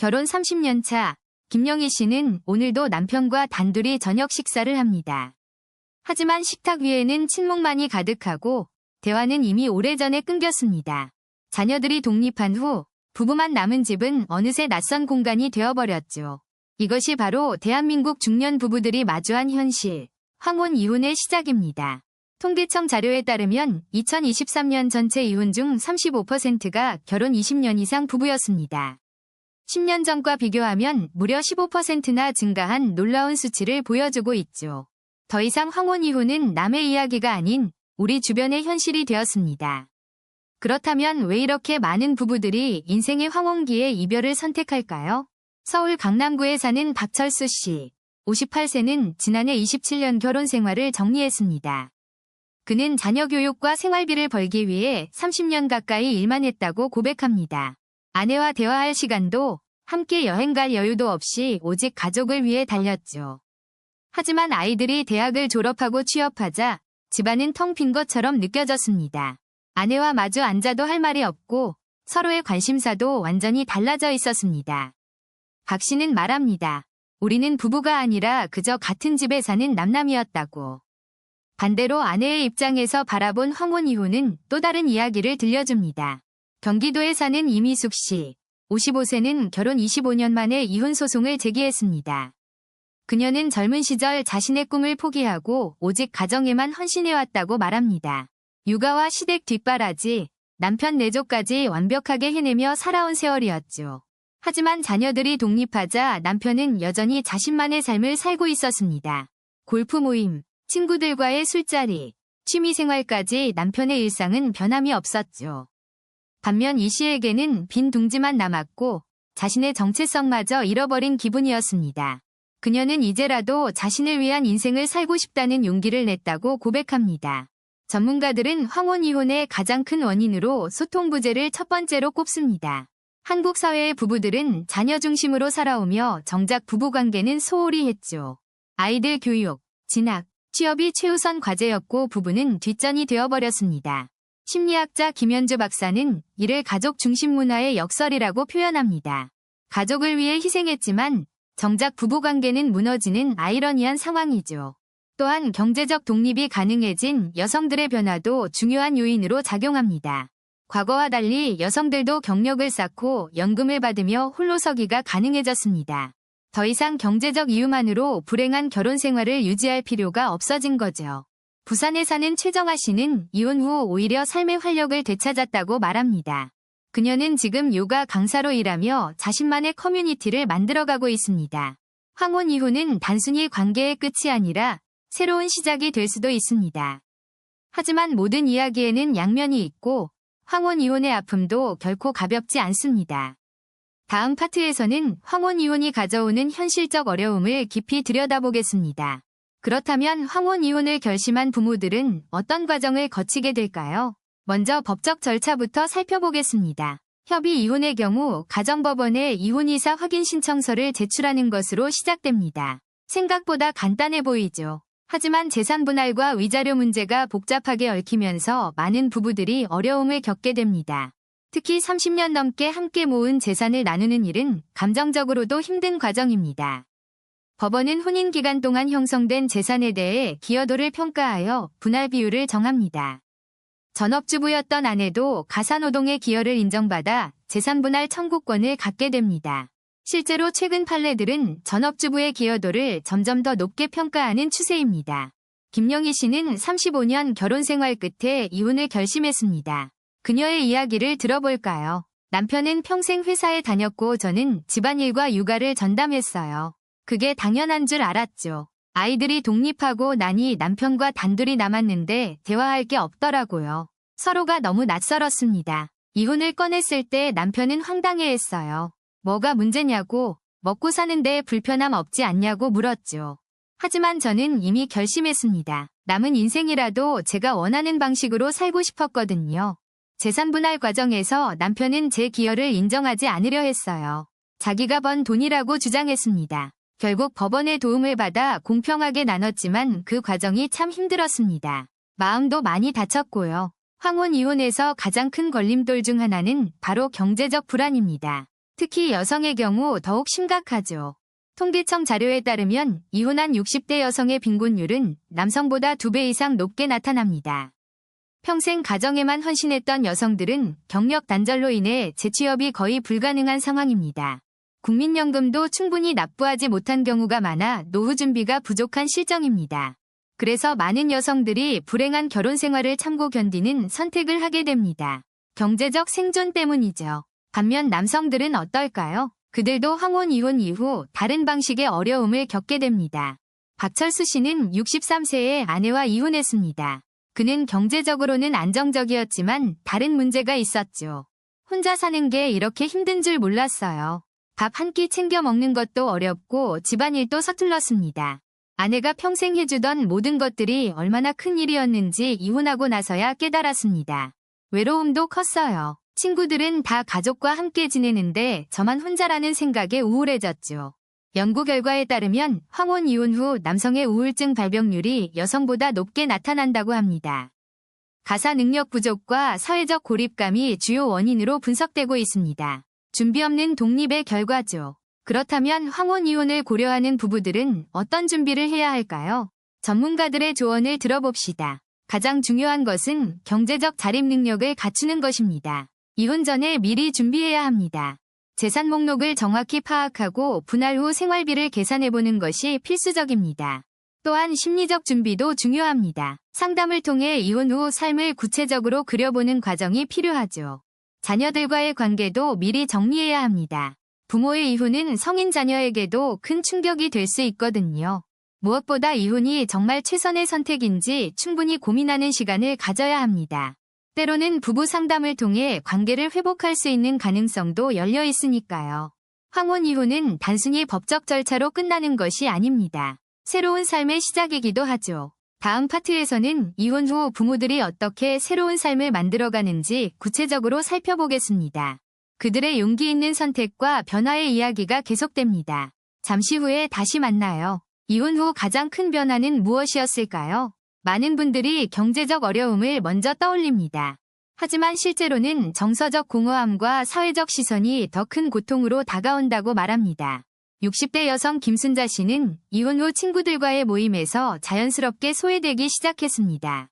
결혼 30년 차 김영희 씨는 오늘도 남편과 단둘이 저녁 식사를 합니다. 하지만 식탁 위에는 침묵만이 가득하고 대화는 이미 오래전에 끊겼습니다. 자녀들이 독립한 후 부부만 남은 집은 어느새 낯선 공간이 되어버렸죠. 이것이 바로 대한민국 중년 부부들이 마주한 현실, 황혼 이혼의 시작입니다. 통계청 자료에 따르면 2023년 전체 이혼 중 35%가 결혼 20년 이상 부부였습니다. 10년 전과 비교하면 무려 15%나 증가한 놀라운 수치를 보여주고 있죠. 더 이상 황혼 이혼은 남의 이야기가 아닌 우리 주변의 현실이 되었습니다. 그렇다면 왜 이렇게 많은 부부들이 인생의 황혼기에 이별을 선택할까요? 서울 강남구에 사는 박철수 씨, 58세는 지난해 27년 결혼 생활을 정리했습니다. 그는 자녀 교육과 생활비를 벌기 위해 30년 가까이 일만 했다고 고백합니다. 아내와 대화할 시간도 함께 여행 갈 여유도 없이 오직 가족을 위해 달렸죠. 하지만 아이들이 대학을 졸업하고 취업하자 집안은 텅 빈 것처럼 느껴졌습니다. 아내와 마주 앉아도 할 말이 없고 서로의 관심사도 완전히 달라져 있었습니다. 박 씨는 말합니다. 우리는 부부가 아니라 그저 같은 집에 사는 남남이었다고. 반대로 아내의 입장에서 바라본 황혼 이혼은 또 다른 이야기를 들려줍니다. 경기도에 사는 이미숙 씨, 55세는 결혼 25년 만에 이혼 소송을 제기했습니다. 그녀는 젊은 시절 자신의 꿈을 포기하고 오직 가정에만 헌신해왔다고 말합니다. 육아와 시댁 뒷바라지, 남편 내조까지 완벽하게 해내며 살아온 세월이었죠. 하지만 자녀들이 독립하자 남편은 여전히 자신만의 삶을 살고 있었습니다. 골프 모임, 친구들과의 술자리, 취미생활까지 남편의 일상은 변함이 없었죠. 반면 이 씨에게는 빈 둥지만 남았고 자신의 정체성마저 잃어버린 기분이었습니다. 그녀는 이제라도 자신을 위한 인생을 살고 싶다는 용기를 냈다고 고백합니다. 전문가들은 황혼 이혼의 가장 큰 원인으로 소통 부재를 첫 번째로 꼽습니다. 한국 사회의 부부들은 자녀 중심으로 살아오며 정작 부부관계는 소홀히 했죠. 아이들 교육, 진학, 취업이 최우선 과제였고 부부는 뒷전이 되어버렸습니다. 심리학자 김현주 박사는 이를 가족 중심 문화의 역설이라고 표현합니다. 가족을 위해 희생했지만 정작 부부관계는 무너지는 아이러니한 상황이죠. 또한 경제적 독립이 가능해진 여성들의 변화도 중요한 요인으로 작용합니다. 과거와 달리 여성들도 경력을 쌓고 연금을 받으며 홀로 서기가 가능해졌습니다. 더 이상 경제적 이유만으로 불행한 결혼 생활을 유지할 필요가 없어진 거죠. 부산에 사는 최정아 씨는 이혼 후 오히려 삶의 활력을 되찾았다고 말합니다. 그녀는 지금 요가 강사로 일하며 자신만의 커뮤니티를 만들어가고 있습니다. 황혼 이혼은 단순히 관계의 끝이 아니라 새로운 시작이 될 수도 있습니다. 하지만 모든 이야기에는 양면이 있고 황혼 이혼의 아픔도 결코 가볍지 않습니다. 다음 파트에서는 황혼 이혼이 가져오는 현실적 어려움을 깊이 들여다보겠습니다. 그렇다면 황혼 이혼을 결심한 부모들은 어떤 과정을 거치게 될까요? 먼저 법적 절차부터 살펴보겠습니다. 협의 이혼의 경우 가정법원에 이혼이사 확인 신청서를 제출하는 것으로 시작됩니다. 생각보다 간단해 보이죠. 하지만 재산 분할과 위자료 문제가 복잡하게 얽히면서 많은 부부들이 어려움을 겪게 됩니다. 특히 30년 넘게 함께 모은 재산을 나누는 일은 감정적으로도 힘든 과정입니다. 법원은 혼인 기간 동안 형성된 재산에 대해 기여도를 평가하여 분할 비율을 정합니다. 전업주부였던 아내도 가사노동의 기여를 인정받아 재산 분할 청구권을 갖게 됩니다. 실제로 최근 판례들은 전업주부의 기여도를 점점 더 높게 평가하는 추세입니다. 김영희 씨는 35년 결혼 생활 끝에 이혼을 결심했습니다. 그녀의 이야기를 들어볼까요? 남편은 평생 회사에 다녔고 저는 집안일과 육아를 전담했어요. 그게 당연한 줄 알았죠. 아이들이 독립하고 나니 남편과 단둘이 남았는데 대화할 게 없더라고요. 서로가 너무 낯설었습니다. 이혼을 꺼냈을 때 남편은 황당해했어요. 뭐가 문제냐고, 먹고 사는데 불편함 없지 않냐고 물었죠. 하지만 저는 이미 결심했습니다. 남은 인생이라도 제가 원하는 방식으로 살고 싶었거든요. 재산 분할 과정에서 남편은 제 기여를 인정하지 않으려 했어요. 자기가 번 돈이라고 주장했습니다. 결국 법원의 도움을 받아 공평하게 나눴지만 그 과정이 참 힘들었습니다. 마음도 많이 다쳤고요. 황혼 이혼에서 가장 큰 걸림돌 중 하나는 바로 경제적 불안입니다. 특히 여성의 경우 더욱 심각하죠. 통계청 자료에 따르면 이혼한 60대 여성의 빈곤율은 남성보다 2배 이상 높게 나타납니다. 평생 가정에만 헌신했던 여성들은 경력 단절로 인해 재취업이 거의 불가능한 상황입니다. 국민연금도 충분히 납부하지 못한 경우가 많아 노후 준비가 부족한 실정입니다. 그래서 많은 여성들이 불행한 결혼 생활을 참고 견디는 선택을 하게 됩니다. 경제적 생존 때문이죠. 반면 남성들은 어떨까요? 그들도 황혼 이혼 이후 다른 방식의 어려움을 겪게 됩니다. 박철수 씨는 63세에 아내와 이혼했습니다. 그는 경제적으로는 안정적이었지만 다른 문제가 있었죠. 혼자 사는 게 이렇게 힘든 줄 몰랐어요. 밥 한 끼 챙겨 먹는 것도 어렵고 집안일도 서툴렀습니다. 아내가 평생 해주던 모든 것들이 얼마나 큰 일이었는지 이혼하고 나서야 깨달았습니다. 외로움도 컸어요. 친구들은 다 가족과 함께 지내는데 저만 혼자라는 생각에 우울해졌죠. 연구 결과에 따르면 황혼 이혼 후 남성의 우울증 발병률이 여성보다 높게 나타난다고 합니다. 가사 능력 부족과 사회적 고립감이 주요 원인으로 분석되고 있습니다. 준비 없는 독립의 결과죠. 그렇다면 황혼 이혼을 고려하는 부부들은 어떤 준비를 해야 할까요? 전문가들의 조언을 들어봅시다. 가장 중요한 것은 경제적 자립 능력을 갖추는 것입니다. 이혼 전에 미리 준비해야 합니다. 재산 목록을 정확히 파악하고 분할 후 생활비를 계산해보는 것이 필수적입니다. 또한 심리적 준비도 중요합니다. 상담을 통해 이혼 후 삶을 구체적으로 그려보는 과정이 필요하죠. 자녀들과의 관계도 미리 정리해야 합니다. 부모의 이혼은 성인 자녀에게도 큰 충격이 될 수 있거든요. 무엇보다 이혼이 정말 최선의 선택인지 충분히 고민하는 시간을 가져야 합니다. 때로는 부부 상담을 통해 관계를 회복할 수 있는 가능성도 열려 있으니까요. 황혼 이혼은 단순히 법적 절차로 끝나는 것이 아닙니다. 새로운 삶의 시작이기도 하죠. 다음 파트에서는 이혼 후 부모들이 어떻게 새로운 삶을 만들어가는지 구체적으로 살펴보겠습니다. 그들의 용기 있는 선택과 변화의 이야기가 계속됩니다. 잠시 후에 다시 만나요. 이혼 후 가장 큰 변화는 무엇이었을까요? 많은 분들이 경제적 어려움을 먼저 떠올립니다. 하지만 실제로는 정서적 공허함과 사회적 시선이 더 큰 고통으로 다가온다고 말합니다. 60대 여성 김순자 씨는 이혼 후 친구들과의 모임에서 자연스럽게 소외되기 시작했습니다.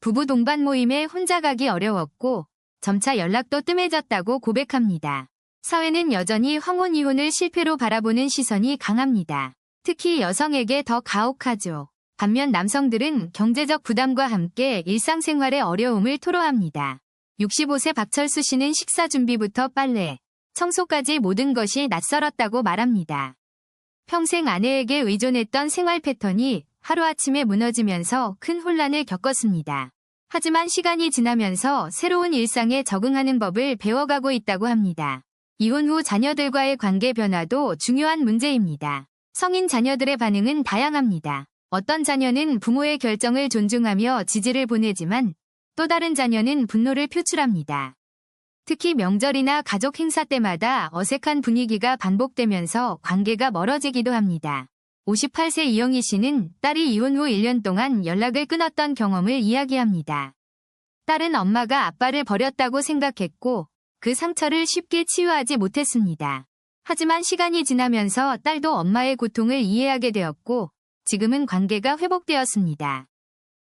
부부 동반 모임에 혼자 가기 어려웠고 점차 연락도 뜸해졌다고 고백합니다. 사회는 여전히 황혼 이혼을 실패로 바라보는 시선이 강합니다. 특히 여성에게 더 가혹하죠. 반면 남성들은 경제적 부담과 함께 일상생활의 어려움을 토로합니다. 65세 박철수 씨는 식사 준비부터 빨래, 청소까지 모든 것이 낯설었다고 말합니다. 평생 아내에게 의존했던 생활 패턴이 하루아침에 무너지면서 큰 혼란을 겪었습니다. 하지만 시간이 지나면서 새로운 일상에 적응하는 법을 배워가고 있다고 합니다. 이혼 후 자녀들과의 관계 변화도 중요한 문제입니다. 성인 자녀들의 반응은 다양합니다. 어떤 자녀는 부모의 결정을 존중하며 지지를 보내지만 또 다른 자녀는 분노를 표출합니다. 특히 명절이나 가족 행사 때마다 어색한 분위기가 반복되면서 관계가 멀어지기도 합니다. 58세 이영희 씨는 딸이 이혼 후 1년 동안 연락을 끊었던 경험을 이야기합니다. 딸은 엄마가 아빠를 버렸다고 생각했고 그 상처를 쉽게 치유하지 못했습니다. 하지만 시간이 지나면서 딸도 엄마의 고통을 이해하게 되었고 지금은 관계가 회복되었습니다.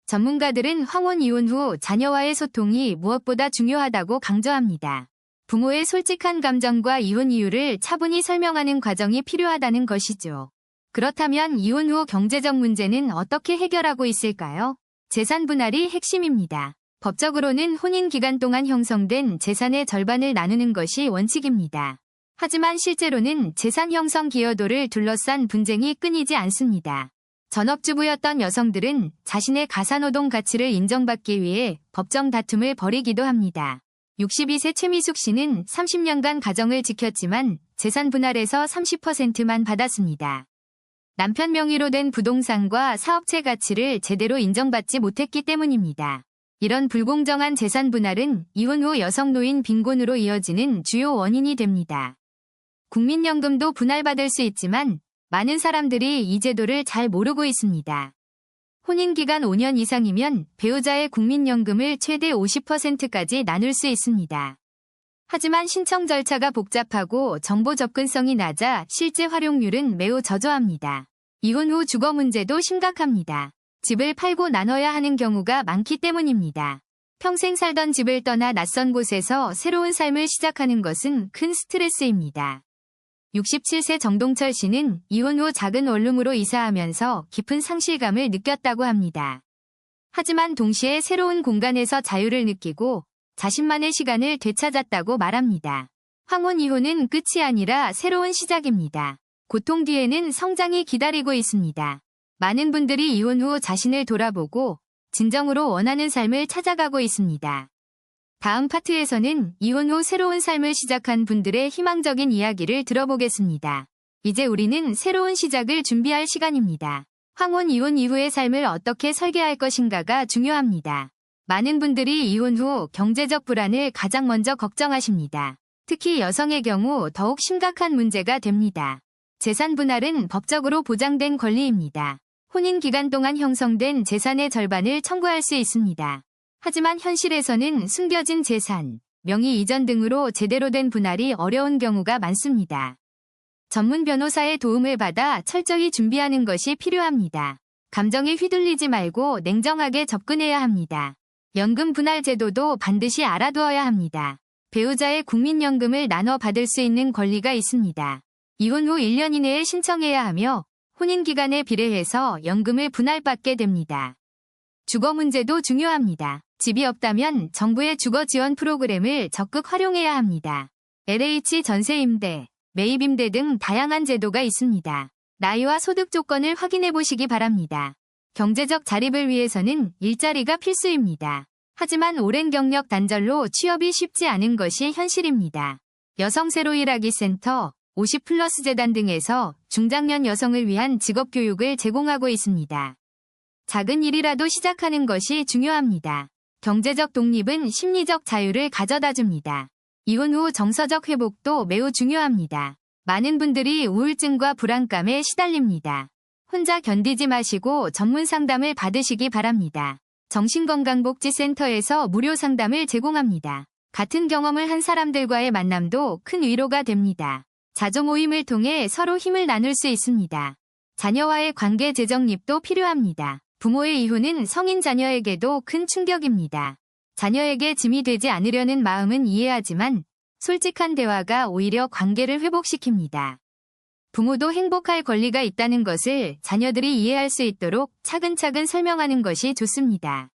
전문가들은 황혼 이혼 후 자녀와의 소통이 무엇보다 중요하다고 강조합니다. 부모의 솔직한 감정과 이혼 이유를 차분히 설명하는 과정이 필요하다는 것이죠. 그렇다면 이혼 후 경제적 문제는 어떻게 해결하고 있을까요? 재산 분할이 핵심입니다. 법적으로는 혼인 기간 동안 형성된 재산의 절반을 나누는 것이 원칙입니다. 하지만 실제로는 재산 형성 기여도를 둘러싼 분쟁이 끊이지 않습니다. 전업주부였던 여성들은 자신의 가사노동 가치를 인정받기 위해 법정 다툼을 벌이기도 합니다. 62세 최미숙 씨는 30년간 가정을 지켰지만 재산 분할에서 30%만 받았습니다. 남편 명의로 된 부동산과 사업체 가치를 제대로 인정받지 못했기 때문입니다. 이런 불공정한 재산 분할은 이혼 후 여성 노인 빈곤으로 이어지는 주요 원인이 됩니다. 국민연금도 분할받을 수 있지만 많은 사람들이 이 제도를 잘 모르고 있습니다. 혼인기간 5년 이상이면 배우자의 국민연금을 최대 50%까지 나눌 수 있습니다. 하지만 신청 절차가 복잡하고 정보 접근성이 낮아 실제 활용률은 매우 저조합니다. 이혼 후 주거 문제도 심각합니다. 집을 팔고 나눠야 하는 경우가 많기 때문입니다. 평생 살던 집을 떠나 낯선 곳에서 새로운 삶을 시작하는 것은 큰 스트레스입니다. 67세 정동철 씨는 이혼 후 작은 원룸으로 이사하면서 깊은 상실감을 느꼈다고 합니다. 하지만 동시에 새로운 공간에서 자유를 느끼고 자신만의 시간을 되찾았다고 말합니다. 황혼 이혼은 끝이 아니라 새로운 시작입니다. 고통 뒤에는 성장이 기다리고 있습니다. 많은 분들이 이혼 후 자신을 돌아보고 진정으로 원하는 삶을 찾아가고 있습니다. 다음 파트에서는 이혼 후 새로운 삶을 시작한 분들의 희망적인 이야기를 들어보겠습니다. 이제 우리는 새로운 시작을 준비할 시간입니다. 황혼 이혼 이후의 삶을 어떻게 설계할 것인가가 중요합니다. 많은 분들이 이혼 후 경제적 불안을 가장 먼저 걱정하십니다. 특히 여성의 경우 더욱 심각한 문제가 됩니다. 재산 분할은 법적으로 보장된 권리입니다. 혼인 기간 동안 형성된 재산의 절반을 청구할 수 있습니다. 하지만 현실에서는 숨겨진 재산, 명의 이전 등으로 제대로 된 분할이 어려운 경우가 많습니다. 전문 변호사의 도움을 받아 철저히 준비하는 것이 필요합니다. 감정에 휘둘리지 말고 냉정하게 접근해야 합니다. 연금 분할 제도도 반드시 알아두어야 합니다. 배우자의 국민연금을 나눠 받을 수 있는 권리가 있습니다. 이혼 후 1년 이내에 신청해야 하며 혼인 기간에 비례해서 연금을 분할받게 됩니다. 주거 문제도 중요합니다. 집이 없다면 정부의 주거 지원 프로그램을 적극 활용해야 합니다. LH 전세임대, 매입임대 등 다양한 제도가 있습니다. 나이와 소득 조건을 확인해 보시기 바랍니다. 경제적 자립을 위해서는 일자리가 필수입니다. 하지만 오랜 경력 단절로 취업이 쉽지 않은 것이 현실입니다. 여성 새로 일하기 센터, 50플러스 재단 등에서 중장년 여성을 위한 직업교육을 제공하고 있습니다. 작은 일이라도 시작하는 것이 중요합니다. 경제적 독립은 심리적 자유를 가져다 줍니다. 이혼 후 정서적 회복도 매우 중요합니다. 많은 분들이 우울증과 불안감에 시달립니다. 혼자 견디지 마시고 전문 상담을 받으시기 바랍니다. 정신건강복지센터에서 무료 상담을 제공합니다. 같은 경험을 한 사람들과의 만남도 큰 위로가 됩니다. 자조 모임을 통해 서로 힘을 나눌 수 있습니다. 자녀와의 관계 재정립도 필요합니다. 부모의 이혼은 성인 자녀에게도 큰 충격입니다. 자녀에게 짐이 되지 않으려는 마음은 이해하지만 솔직한 대화가 오히려 관계를 회복시킵니다. 부모도 행복할 권리가 있다는 것을 자녀들이 이해할 수 있도록 차근차근 설명하는 것이 좋습니다.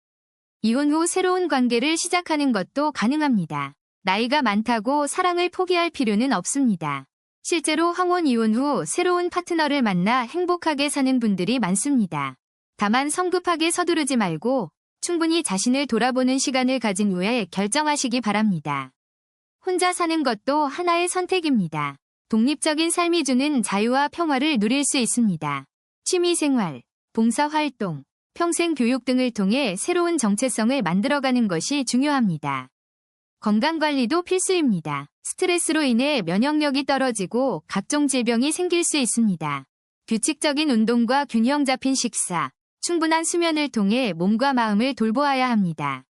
이혼 후 새로운 관계를 시작하는 것도 가능합니다. 나이가 많다고 사랑을 포기할 필요는 없습니다. 실제로 황혼 이혼 후 새로운 파트너를 만나 행복하게 사는 분들이 많습니다. 다만 성급하게 서두르지 말고 충분히 자신을 돌아보는 시간을 가진 후에 결정하시기 바랍니다. 혼자 사는 것도 하나의 선택입니다. 독립적인 삶이 주는 자유와 평화를 누릴 수 있습니다. 취미생활, 봉사활동, 평생 교육 등을 통해 새로운 정체성을 만들어가는 것이 중요합니다. 건강관리도 필수입니다. 스트레스로 인해 면역력이 떨어지고 각종 질병이 생길 수 있습니다. 규칙적인 운동과 균형 잡힌 식사, 충분한 수면을 통해 몸과 마음을 돌보아야 합니다.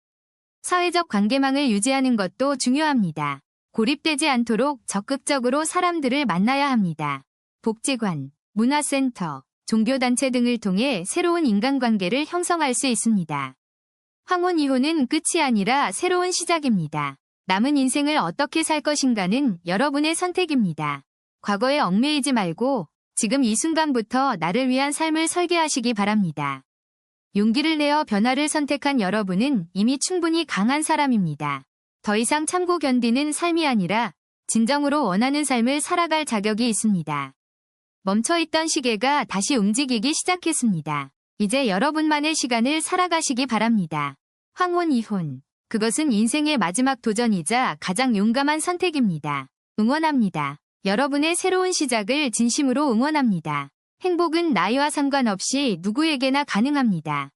사회적 관계망을 유지하는 것도 중요합니다. 고립되지 않도록 적극적으로 사람들을 만나야 합니다. 복지관, 문화센터, 종교단체 등을 통해 새로운 인간관계를 형성할 수 있습니다. 황혼 이혼은 끝이 아니라 새로운 시작입니다. 남은 인생을 어떻게 살 것인가는 여러분의 선택입니다. 과거에 얽매이지 말고 지금 이 순간부터 나를 위한 삶을 설계하시기 바랍니다. 용기를 내어 변화를 선택한 여러분은 이미 충분히 강한 사람입니다. 더 이상 참고 견디는 삶이 아니라 진정으로 원하는 삶을 살아갈 자격이 있습니다. 멈춰있던 시계가 다시 움직이기 시작했습니다. 이제 여러분만의 시간을 살아가시기 바랍니다. 황혼 이혼. 그것은 인생의 마지막 도전이자 가장 용감한 선택입니다. 응원합니다. 여러분의 새로운 시작을 진심으로 응원합니다. 행복은 나이와 상관없이 누구에게나 가능합니다.